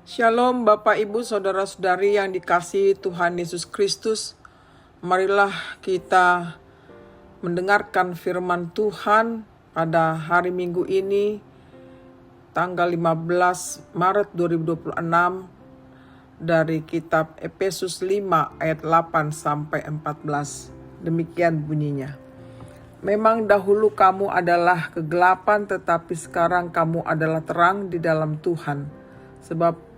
Shalom Bapak Ibu Saudara-saudari yang dikasihi Tuhan Yesus Kristus. Marilah kita mendengarkan firman Tuhan pada hari Minggu ini, tanggal 15 Maret 2026, dari kitab Efesus 5 ayat 8 sampai 14. Demikian bunyinya. Memang dahulu kamu adalah kegelapan, tetapi sekarang kamu adalah terang di dalam Tuhan. Sebab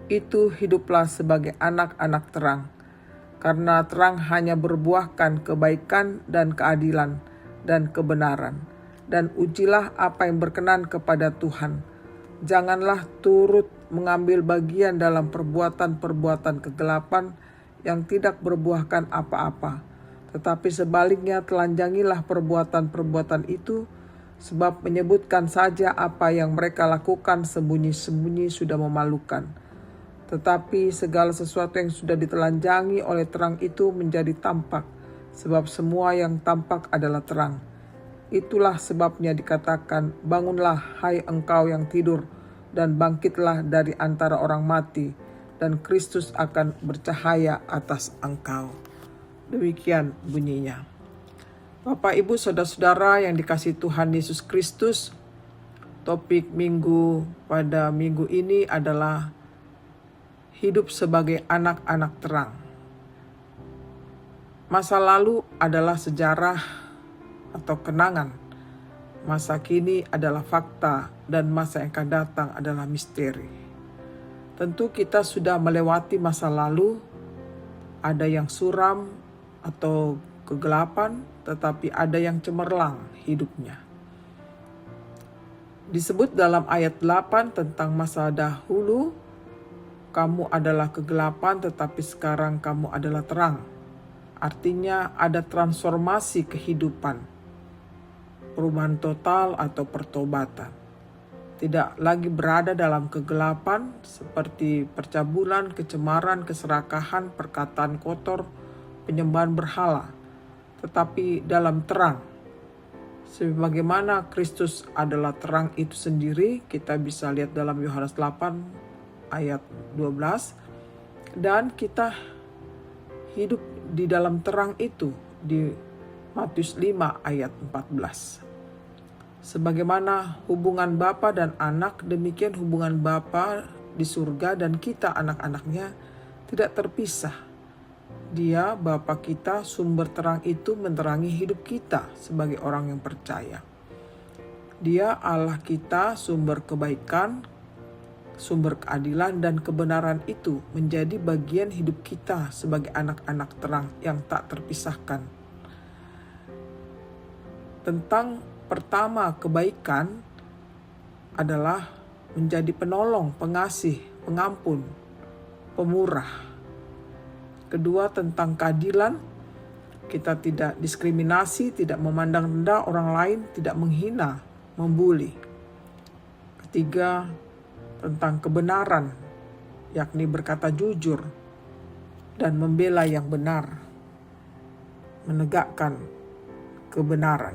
itu hiduplah sebagai anak-anak terang. Karena terang hanya berbuahkan kebaikan dan keadilan dan kebenaran. Dan ujilah apa yang berkenan kepada Tuhan. Janganlah turut mengambil bagian dalam perbuatan-perbuatan kegelapan yang tidak berbuahkan apa-apa. Tetapi sebaliknya telanjangilah perbuatan-perbuatan itu, sebab menyebutkan saja apa yang mereka lakukan sembunyi-sembunyi sudah memalukan. Tetapi segala sesuatu yang sudah ditelanjangi oleh terang itu menjadi tampak, sebab semua yang tampak adalah terang. Itulah sebabnya dikatakan, bangunlah hai engkau yang tidur, dan bangkitlah dari antara orang mati, dan Kristus akan bercahaya atas engkau. Demikian bunyinya. Bapak, Ibu, Saudara-saudara yang dikasihi Tuhan Yesus Kristus, topik minggu pada minggu ini adalah hidup sebagai anak-anak terang. Masa lalu adalah sejarah atau kenangan. Masa kini adalah fakta dan masa yang akan datang adalah misteri. Tentu kita sudah melewati masa lalu, ada yang suram atau kegelapan, tetapi ada yang cemerlang hidupnya. Disebut dalam ayat 8 tentang masa dahulu, kamu adalah kegelapan tetapi sekarang kamu adalah terang. Artinya ada transformasi kehidupan, perubahan total atau pertobatan. Tidak lagi berada dalam kegelapan seperti percabulan, kecemaran, keserakahan, perkataan kotor, penyembahan berhala, tetapi dalam terang. Sebagaimana Kristus adalah terang itu sendiri, kita bisa lihat dalam Yohanes 8 ayat 12, dan kita hidup di dalam terang itu di Matius 5 ayat 14. Sebagaimana hubungan Bapa dan anak, demikian hubungan Bapa di surga dan kita anak-anaknya tidak terpisah. Dia, Bapa kita, sumber terang itu menerangi hidup kita sebagai orang yang percaya. Dia Allah kita, sumber kebaikan, sumber keadilan dan kebenaran itu menjadi bagian hidup kita sebagai anak-anak terang yang tak terpisahkan. Tentang pertama, kebaikan adalah menjadi penolong, pengasih, pengampun, pemurah. Kedua, tentang keadilan, kita tidak diskriminasi, tidak memandang rendah orang lain, tidak menghina, membuli. Ketiga, tentang kebenaran, yakni berkata jujur dan membela yang benar, menegakkan kebenaran.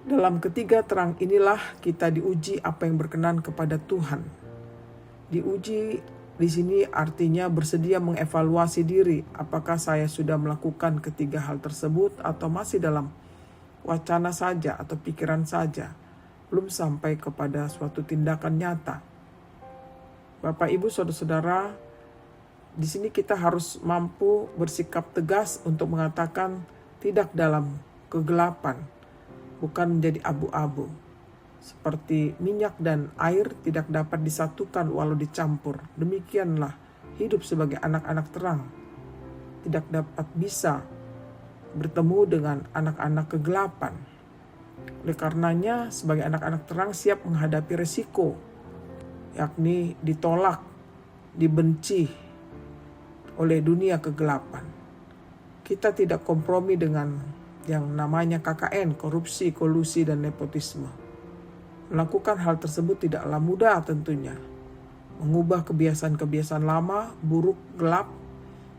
Dalam ketiga terang inilah kita diuji apa yang berkenan kepada Tuhan. Diuji di sini artinya bersedia mengevaluasi diri, apakah saya sudah melakukan ketiga hal tersebut atau masih dalam wacana saja atau pikiran saja, belum sampai kepada suatu tindakan nyata. Bapak, Ibu, Saudara-saudara, di sini kita harus mampu bersikap tegas untuk mengatakan tidak dalam kegelapan, bukan menjadi abu-abu. Seperti minyak dan air tidak dapat disatukan walau dicampur. Demikianlah hidup sebagai anak-anak terang tidak dapat bisa bertemu dengan anak-anak kegelapan. Oleh karenanya, sebagai anak-anak terang siap menghadapi resiko, yakni ditolak, dibenci oleh dunia kegelapan. Kita tidak kompromi dengan yang namanya KKN, korupsi, kolusi, dan nepotisme. Melakukan hal tersebut tidaklah mudah tentunya. Mengubah kebiasaan-kebiasaan lama, buruk, gelap,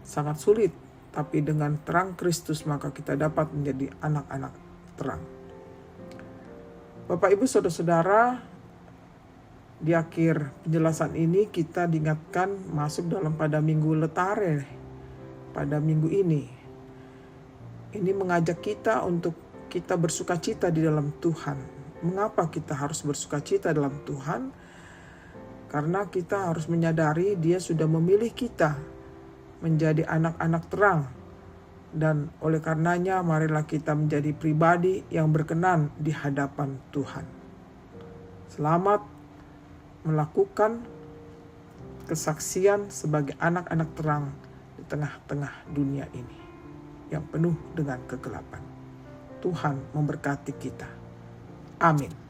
sangat sulit. Tapi dengan terang Kristus maka kita dapat menjadi anak-anak terang. Bapak, Ibu, Saudara-saudara, Di akhir penjelasan ini kita diingatkan masuk pada minggu letare pada minggu ini. Ini mengajak kita untuk kita bersukacita di dalam Tuhan. Mengapa kita harus bersukacita dalam Tuhan? Karena kita harus menyadari Dia sudah memilih kita menjadi anak-anak terang. Dan oleh karenanya marilah kita menjadi pribadi yang berkenan di hadapan Tuhan. Selamat melakukan kesaksian sebagai anak-anak terang di tengah-tengah dunia ini yang penuh dengan kegelapan. Tuhan memberkati kita. Amin.